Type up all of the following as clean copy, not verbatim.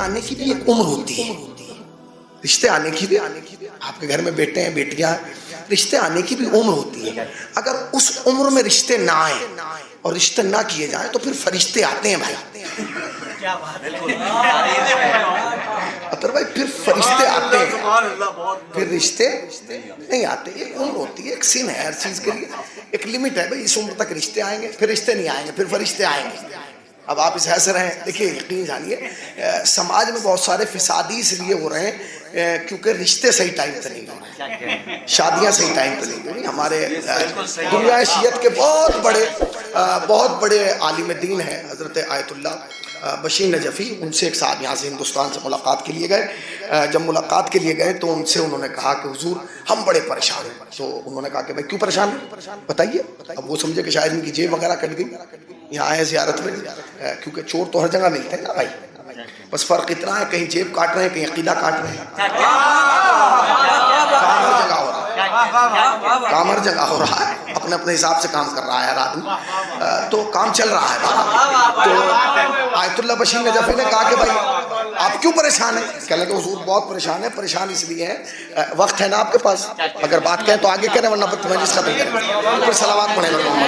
آنے کی بھی ایک عمر ہوتی ہے، رشتے آنے کی بھی، آپ کے گھر میں بیٹے ہیں بیٹیاں ہیں، رشتے آنے کی بھی عمر ہوتی ہے. اگر اس عمر میں رشتے نہ آئیں اور رشتے نہ کیے جائیں تو پھر فرشتے آتے ہیں بھائی. بھائی پھر فرشتے آتے ہیں، پھر رشتے نہیں آتے. ایک عمر ہوتی ہے، ایک سین ہے ہر چیز کے لیے، ایک لمٹ ہے. بھائی اس عمر تک رشتے آئیں گے، پھر رشتے نہیں آئیں گے، پھر فرشتے آئیں گے. اب آپ اس حیث رہیں. دیکھیے یقین جانیے سماج میں بہت سارے فسادی اس لیے ہو رہے ہیں کیونکہ رشتے صحیح ٹائم پہ نہیں ہو رہے ہیں، شادیاں صحیح ٹائم پہ نہیں ہو رہی. ہمارے دنیا شیعت کے بہت بڑے عالم دین ہیں حضرت آیت اللہ بشیر نجفی. ان سے ایک صاحب یہاں سے ہندوستان سے ملاقات کے لیے گئے. جب ملاقات کے لیے گئے تو ان سے انہوں نے کہا کہ حضور ہم بڑے پریشان ہیں. تو انہوں نے کہا کہ بھائی کیوں پریشان ہیں بتائیے. اب وہ سمجھے کہ شاید ان کی جیب وغیرہ کٹ گئی، یہاں آئے زیارت میں، کیونکہ چور تو ہر جگہ ملتے ہیں نا بھائی. بس فرق اتنا ہے کہیں جیب کاٹ رہے ہیں کہیں عقیدہ کاٹ رہے ہیں. کام ہر جگہ ہو رہا ہے، اپنے اپنے حساب سے کام کر رہا ہے ہر آدمی، تو کام چل رہا ہے. تو آیت اللہ بشیر نجفی نے کہا کہ بھائی آپ کیوں پریشان ہیں؟ کہنے لگے حضور بہت پریشان ہے. پریشان اس لیے ہے، وقت ہے نا آپ کے پاس، اگر بات کہیں تو آگے کریں ورنہ مجلس ختم کریں. پھر صلوات پڑھیں گے محمد.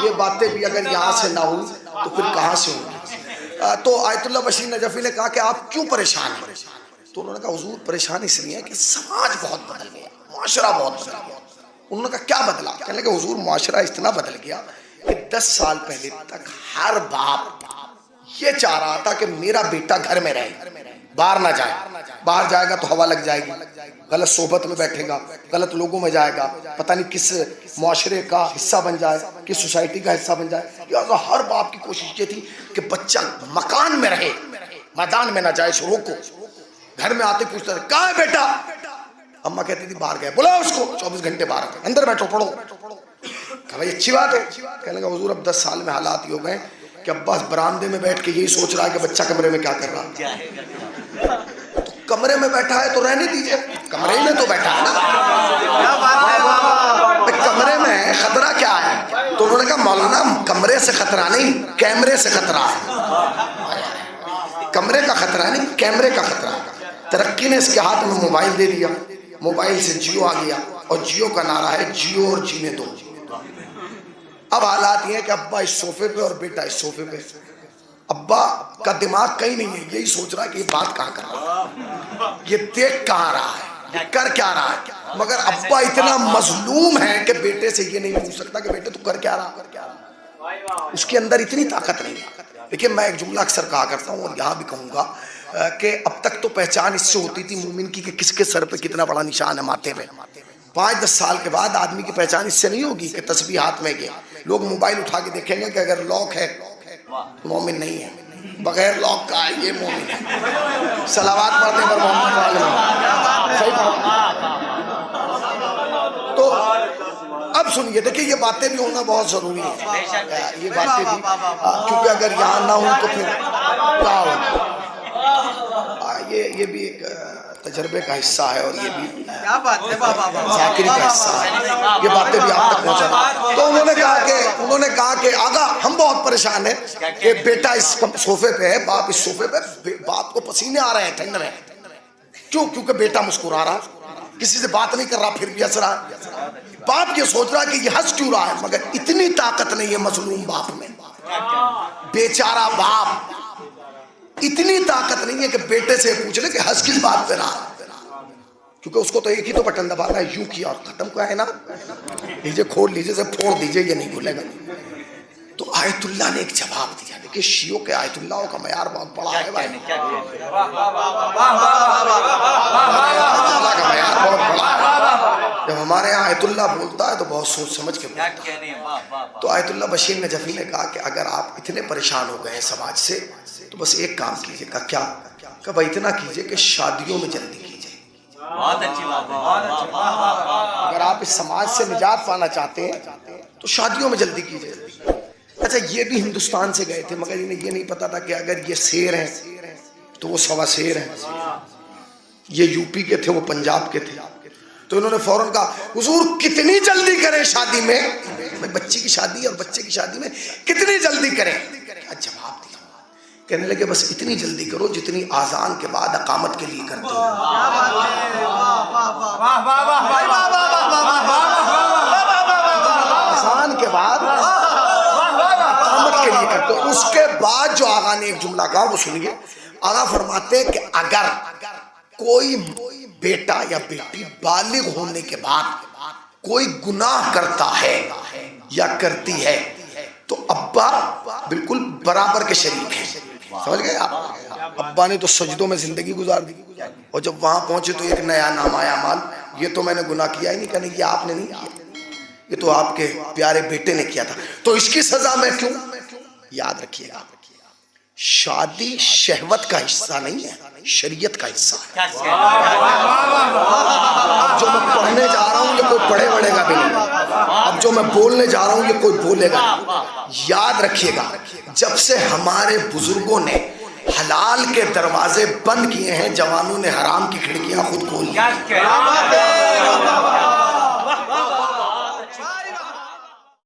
یہ باتیں بھی اگر یہاں سے نہ ہوں تو پھر کہاں سے ہوں گی؟ تو آیت اللہ بشیر نجفی نے کہا کہ آپ کیوں پریشان ہیں؟ تو انہوں نے کہا حضور پریشان اس لیے ہے کہ سماج بہت بدل گیا، معاشرہ بہت بدل گیا. انہوں نے کہا کیا بدلا؟ کہنے لگے حضور معاشرہ اتنا بدل گیا کہ 10 سال پہلے تک ہر باپ یہ چاہ رہا تھا کہ میرا بیٹا گھر میں رہے، باہر نہ جائے. باہر جائے گا تو ہوا لگ جائے گی، غلط صحبت میں بیٹھے گا، غلط لوگوں میں جائے گا، پتہ نہیں کس معاشرے کا حصہ بن جائے، کس سوسائٹی کا حصہ بن جائے. لہٰذا ہر باپ کی کوشش یہ تھی کہ بچہ مکان میں رہے، میدان میں نہ جائے. شروع کو گھر میں آتے پوچھتا تھا کہاں ہے بیٹا؟ اماں کہتی تھی باہر گئے. بلاؤ اس کو، 24 گھنٹے باہر آتے، اندر بیٹھو پڑھو. کہا بھائی اچھی بات ہے. کہنے لگا حضور اب 10 سال میں حالات یہ ہو گئے کہ عباس برآمدے میں بیٹھ کے یہی سوچ رہا ہے کہ بچہ کمرے میں کیا کر رہا ہے. تو کمرے میں بیٹھا ہے تو رہنے دیجئے، کمرے میں تو بیٹھا ہے نا، کمرے میں خطرہ کیا ہے؟ تو انہوں نے کہا مولانا کمرے سے خطرہ نہیں، کیمرے سے خطرہ ہے. کمرے کا خطرہ نہیں، کیمرے کا خطرہ ہے. ترقی نے اس کے ہاتھ میں موبائل دے دیا، موبائل سے جیو آ گیا اور جیو کا نعرہ ہے جیو اور جینے دو. اب حالات یہ ہے کہ ابا اس صوفے پہ اور بیٹا اس صوفے پہ. ابا کا دماغ کہیں نہیں ہے، یہی سوچ رہا ہے کہ یہ بات کہاں کر رہا ہے، یہ دیکھ کہاں رہا ہے، یہ کر کیا رہا ہے. مگر ابا اتنا مظلوم ہے کہ بیٹے سے یہ نہیں پوچھ سکتا کہ بیٹے تو کر کیا رہا. اس کے اندر اتنی طاقت نہیں ہے. دیکھیں میں ایک جملہ اکثر کہا کرتا ہوں اور یہاں بھی کہوں گا کہ اب تک تو پہچان اس سے ہوتی تھی مومن کی کہ کس کے سر پہ کتنا بڑا نشان ہے ماتھے پہ. 5-10 سال کے بعد آدمی کی پہچان اس سے نہیں ہوگی کہ تسبیح ہاتھ میں گیا. لوگ موبائل اٹھا کے دیکھیں گے کہ اگر لاک ہے مومن نہیں ہے، بغیر لاک کا ہے یہ مومن ہے. صلوات پڑھتے پر محمد وعلیہ صحیح پڑھا. تو اب سنیے دیکھیں یہ باتیں بھی ہونا بہت ضروری ہے، یہ باتیں بھی، کیونکہ اگر یہاں نہ ہوں تو پھر کیا ہوگا. یہ بھی ایک تجربے کا حصہ ہے اور یہ بھی ذاکری کا حصہ ہے، یہ باتیں بھی آپ تک پہنچانا. تو انہوں نے کہا کہ آقا ہم بہت پریشان ہیں کہ بیٹا اس صوفے پہ ہے، باپ اس صوفے پہ، باپ کو پسینے آ رہے ہیں ٹھنڈ میں. کیوں؟ کیونکہ بیٹا مسکرا رہا، کسی سے بات نہیں کر رہا پھر بھی ہنس رہا. باپ یہ سوچ رہا کہ یہ ہنس کیوں رہا ہے، مگر اتنی طاقت نہیں ہے مظلوم باپ میں، بیچارہ باپ اتنی طاقت نہیں ہے کہ بیٹے سے پوچھ لے کہ ہنس کس بات پہ رہا، کیونکہ اس کو تو ایک ہی تو بٹن دبانا ہے، یوں کیا اور ختم کیا ہے نا، لیجیے کھول لیجیے سے پھوڑ دیجیے، یہ نہیں کھلے گا. تو آیت اللہ نے ایک جواب دیا. دیکھیں شیعوں کے آیت اللہ کا معیار بہت بڑا ہے بھائی، کا معیار بہت بڑا ہے. جب ہمارے یہاں آیت اللہ بولتا ہے تو بہت سوچ سمجھ کے بولتا ہے. تو آیت اللہ بشیر نجفی نے کہا کہ اگر آپ اتنے پریشان ہو گئے ہیں سماج سے تو بس ایک کام کیجئے. کہا کیا؟ کہ بھائی اتنا کیجئے کہ شادیوں میں جلدی کیجئے. بہت اچھی بات ہے. اگر آپ اس سماج سے نجات پانا چاہتے ہیں تو شادیوں میں جلدی کیجئے. اچھا یہ بھی ہندوستان سے گئے تھے مگر انہیں یہ نہیں پتا تھا کہ اگر یہ شیر ہیں تو وہ سوا شیر ہیں. یہ یو پی کے تھے، وہ پنجاب کے تھے، تو انہوں نے فوراً کہا حضور کتنی جلدی کریں شادی میں، بچی کی شادی اور بچے کی شادی میں کتنی جلدی کریں؟ کیا جواب دیا؟ کہنے لگے بس اتنی جلدی کرو جتنی آذان کے بعد اقامت کے لیے کرتے ہو۔ آذان کے بعد اقامت کے لیے کرتے ہو۔ اس کے بعد جو آقا نے ایک جملہ کہا وہ سنیے، آقا فرماتے ہیں کہ اگر کوئی بیٹا یا بیٹی بالغ ہونے کے بعد کوئی گناہ کرتا ہے یا کرتی ہے تو ابا بالکل برابر کے شریک ہیں، سمجھ گئے آپ؟ ابا نے تو سجدوں میں زندگی گزار دی، اور جب وہاں پہنچے تو ایک نیا نام آیا مال، یہ تو میں نے گناہ کیا ہی نہیں، کہنے یہ آپ نے نہیں کیا، یہ تو آپ کے پیارے بیٹے نے کیا تھا، تو اس کی سزا میں کیوں؟ یاد رکھیے گا، شادی شہوت کا حصہ نہیں ہے، شریعت کا حصہ ہے۔ اب جو میں پڑھنے جا رہا ہوں یہ کوئی پڑھے وڑھے گا بھی نہیں، اب جو میں بولنے جا رہا ہوں یہ کوئی بولے گا نہیں۔ یاد رکھیے گا، جب سے ہمارے بزرگوں نے حلال کے دروازے بند کیے ہیں، جوانوں نے حرام کی کھڑکیاں خود کھول لی۔